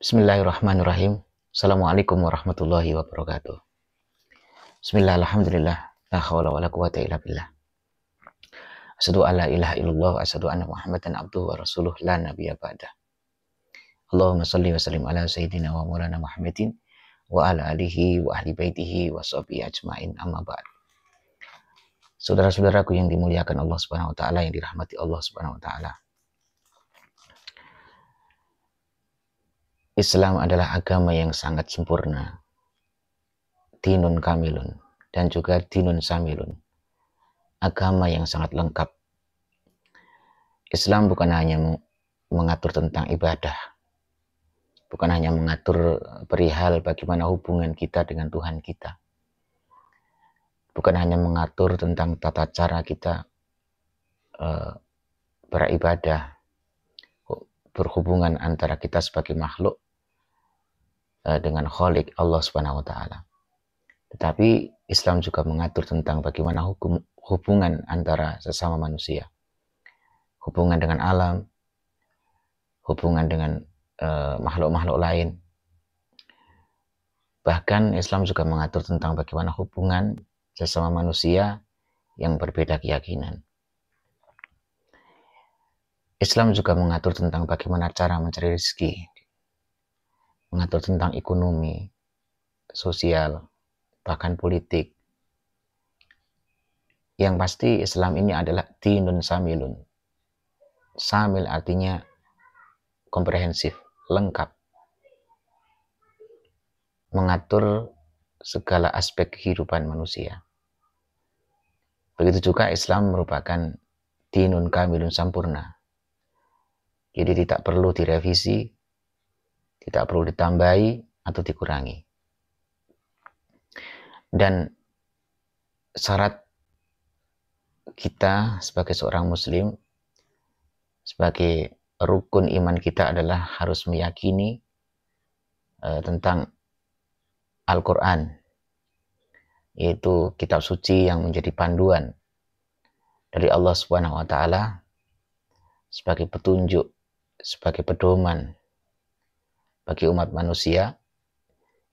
Bismillahirrahmanirrahim. Assalamualaikum warahmatullahi wabarakatuh. Bismillah, alhamdulillah, la hawla wa la quwata illa billah. Asyhadu an la ilaha illallah wa asyhadu anna Muhammadan abduhu wa rasuluh la nabiyya ba'dah. Allahumma salli wa sallim ala sayyidina wa maulana Muhammadin wa ala alihi wa ahli baitihi wa sahbihi ajmain, amma ba'd. Saudara-saudaraku yang dimuliakan Allah Subhanahu wa taala, yang dirahmati Allah Subhanahu wa taala. Islam adalah agama yang sangat sempurna, dinun kamilun, dan juga dinun samilun, agama yang sangat lengkap. Islam bukan hanya mengatur tentang ibadah, bukan hanya mengatur perihal bagaimana hubungan kita dengan Tuhan kita, bukan hanya mengatur tentang tata cara kita beribadah, berhubungan antara kita sebagai makhluk dengan Khalik Allah Subhanahu wa taala. Tetapi Islam juga mengatur tentang bagaimana hubungan antara sesama manusia, hubungan dengan alam, hubungan dengan makhluk-makhluk lain. Bahkan Islam juga mengatur tentang bagaimana hubungan sesama manusia yang berbeda keyakinan. Islam juga mengatur tentang bagaimana cara mencari rezeki, mengatur tentang ekonomi, sosial, bahkan politik. Yang pasti Islam ini adalah dinun samilun. Samil artinya komprehensif, lengkap, mengatur segala aspek kehidupan manusia. Begitu juga Islam merupakan dinun kamilun, sempurna. Jadi tidak perlu direvisi, tidak perlu ditambahi atau dikurangi. Dan syarat kita sebagai seorang muslim, sebagai rukun iman kita adalah harus meyakini tentang Al-Quran, yaitu kitab suci yang menjadi panduan dari Allah Subhanahu wa taala sebagai petunjuk, sebagai pedoman bagi umat manusia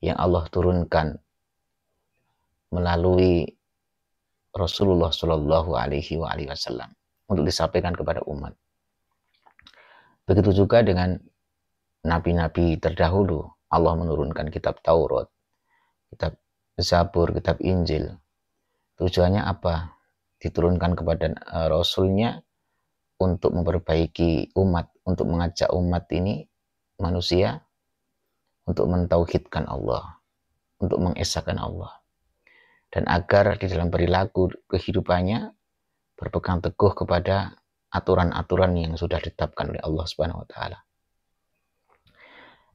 yang Allah turunkan melalui Rasulullah Shallallahu Alaihi Wasallam untuk disampaikan kepada umat. Begitu juga dengan nabi-nabi terdahulu. Allah menurunkan kitab Taurat, kitab Zabur, kitab Injil. Tujuannya apa? Diturunkan kepada Rasulnya untuk memperbaiki umat, untuk mengajak umat ini, manusia, untuk mentauhidkan Allah, untuk mengesahkan Allah. Dan agar di dalam perilaku kehidupannya berpegang teguh kepada aturan-aturan yang sudah ditetapkan oleh Allah Subhanahu wa taala.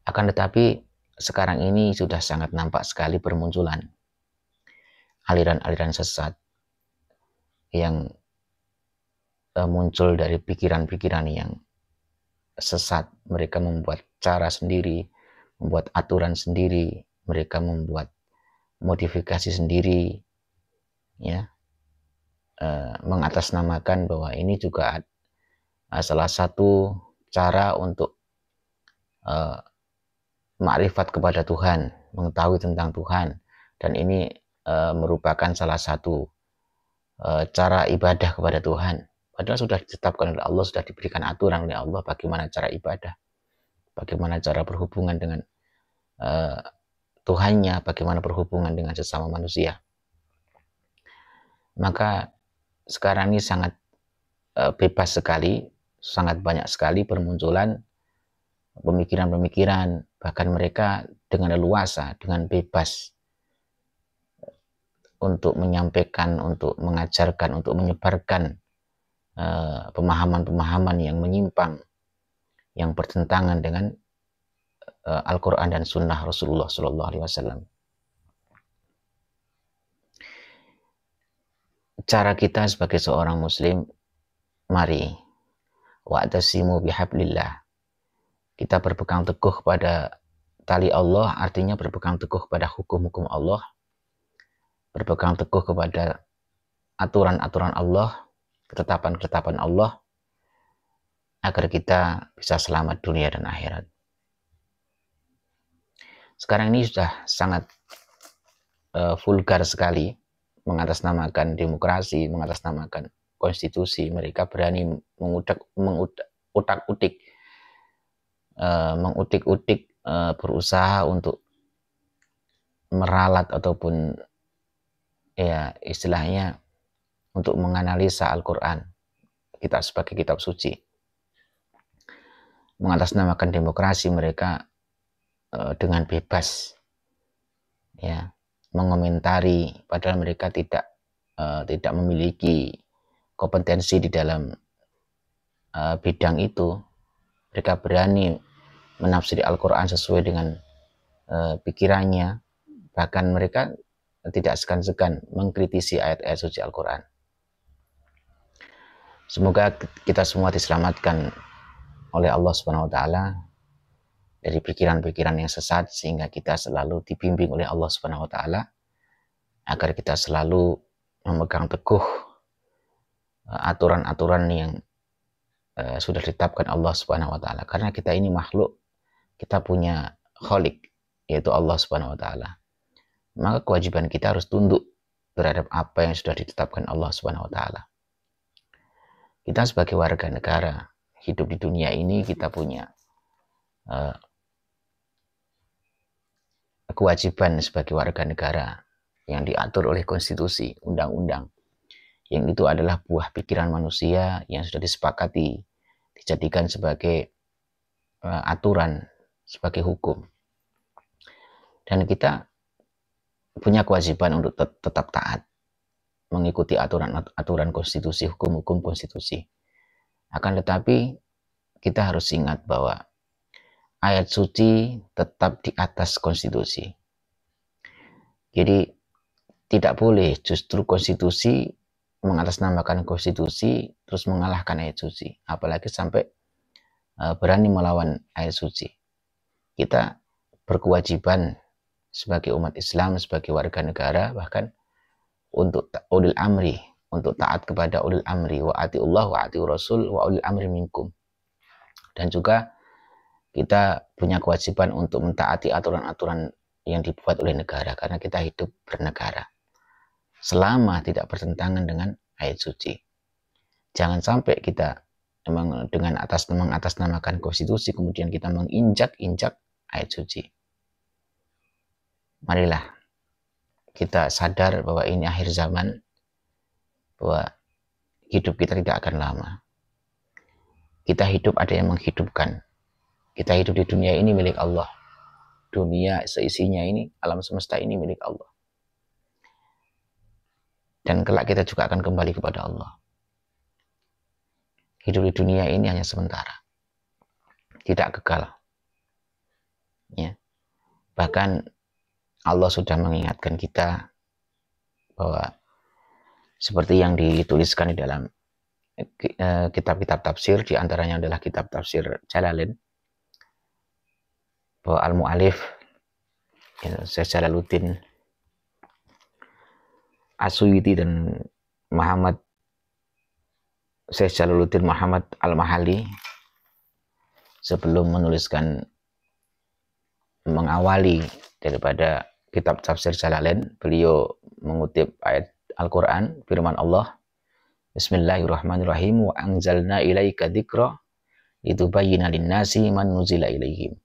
Akan tetapi sekarang ini sudah sangat nampak sekali bermunculan aliran-aliran sesat yang muncul dari pikiran-pikiran yang sesat. Mereka membuat cara sendiri, membuat aturan sendiri, mereka membuat modifikasi sendiri, ya, mengatasnamakan bahwa ini juga salah satu cara untuk makrifat kepada Tuhan, mengetahui tentang Tuhan, dan ini merupakan salah satu cara ibadah kepada Tuhan. Padahal sudah ditetapkan oleh Allah, sudah diberikan aturan oleh Allah bagaimana cara ibadah, bagaimana cara berhubungan dengan Tuhannya, bagaimana berhubungan dengan sesama manusia. Maka sekarang ini sangat bebas sekali, sangat banyak sekali bermunculan pemikiran-pemikiran, bahkan mereka dengan leluasa, dengan bebas untuk menyampaikan, untuk mengajarkan, untuk menyebarkan pemahaman-pemahaman yang menyimpang, yang bertentangan dengan Al-Quran dan Sunnah Rasulullah Sallallahu Alaihi Wasallam. Cara kita sebagai seorang Muslim, mari wa'tasimu bihablillah. Kita berpegang teguh pada tali Allah, artinya berpegang teguh pada hukum-hukum Allah, berpegang teguh kepada aturan-aturan Allah, ketetapan-ketetapan Allah, agar kita bisa selamat dunia dan akhirat. sekarang ini sudah sangat vulgar sekali mengatasnamakan demokrasi, mengatasnamakan konstitusi. Mereka berani mengutak-utik, berusaha untuk meralat ataupun ya istilahnya untuk menganalisa Al-Quran, kita sebagai kitab suci. Mengatasnamakan demokrasi, mereka dengan bebas ya mengomentari, padahal mereka tidak memiliki kompetensi di dalam bidang itu. Mereka berani menafsiri Al-Quran sesuai dengan pikirannya, bahkan mereka tidak segan-segan mengkritisi ayat-ayat suci Al-Quran. Semoga kita semua diselamatkan oleh Allah Subhanahu wa taala dari pikiran-pikiran yang sesat, sehingga kita selalu dibimbing oleh Allah Subhanahu wa taala agar kita selalu memegang teguh aturan-aturan yang sudah ditetapkan Allah Subhanahu wa taala. Karena kita ini makhluk, kita punya Khalik, yaitu Allah Subhanahu wa taala. Maka kewajiban kita harus tunduk terhadap apa yang sudah ditetapkan Allah Subhanahu wa taala. Kita sebagai warga negara hidup di dunia ini, kita punya kewajiban sebagai warga negara yang diatur oleh konstitusi, undang-undang, yang itu adalah buah pikiran manusia yang sudah disepakati dijadikan sebagai aturan, sebagai hukum. Dan kita punya kewajiban untuk tetap taat mengikuti aturan konstitusi, hukum-hukum konstitusi. Akan tetapi kita harus ingat bahwa ayat suci tetap di atas konstitusi. Jadi tidak boleh justru konstitusi mengatasnamakan konstitusi terus mengalahkan ayat suci, apalagi sampai berani melawan ayat suci. Kita berkewajiban sebagai umat Islam, sebagai warga negara, bahkan untuk ulil amri, untuk taat kepada ulil amri, wa atiullah wa atiur rasul wa ulil amri minkum. Dan juga kita punya kewajiban untuk mentaati aturan-aturan yang dibuat oleh negara, karena kita hidup bernegara selama tidak bertentangan dengan ayat suci. Jangan sampai kita memang dengan mengatasnamakan konstitusi kemudian kita menginjak-injak ayat suci. Marilah kita sadar bahwa ini akhir zaman, bahwa hidup kita tidak akan lama. Kita hidup, ada yang menghidupkan. Kita hidup di dunia ini milik Allah. Dunia seisinya ini, alam semesta ini milik Allah. Dan kelak kita juga akan kembali kepada Allah. Hidup di dunia ini hanya sementara, tidak kekal. Ya. Bahkan Allah sudah mengingatkan kita bahwa seperti yang dituliskan di dalam kitab-kitab tafsir, di antaranya adalah kitab tafsir Jalalain, bahwa Al-Mu'alif Syekh Jalaluddin As-Suyuti dan Syekh Jalaluddin Muhammad Al-Mahali sebelum mengawali daripada kitab tafsir Jalalain, beliau mengutip ayat Al-Quran, firman Allah, Bismillahirrahmanirrahim, wa anzalna ilaika dzikra litubayyina lin-nasi man nuzila ilaihim.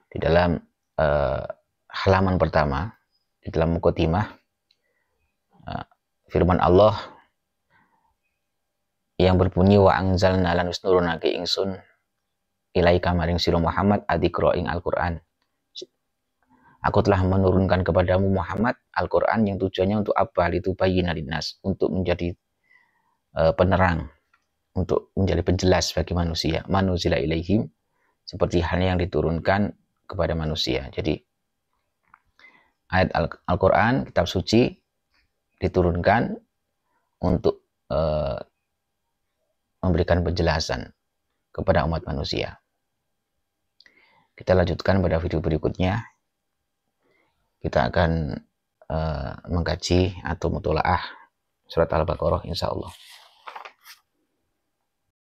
Di dalam halaman pertama, di dalam muqaddimah, firman Allah yang berbunyi, wa anzalna lan wis nurunake ingsun ilaika maring sira Muhammad adzikra ing Al-Quran. Aku telah menurunkan kepadamu Muhammad Al-Quran yang tujuannya untuk apa? Litubayyina linnas, untuk menjadi penerang, untuk menjadi penjelas bagi manusia. Manuzila ilaihim, seperti halnya yang diturunkan kepada manusia. Jadi ayat Al-Quran, kitab suci, diturunkan untuk memberikan penjelasan kepada umat manusia. Kita lanjutkan pada video berikutnya. Kita akan mengkaji atau mutolaah surat Al-Baqarah insya Allah.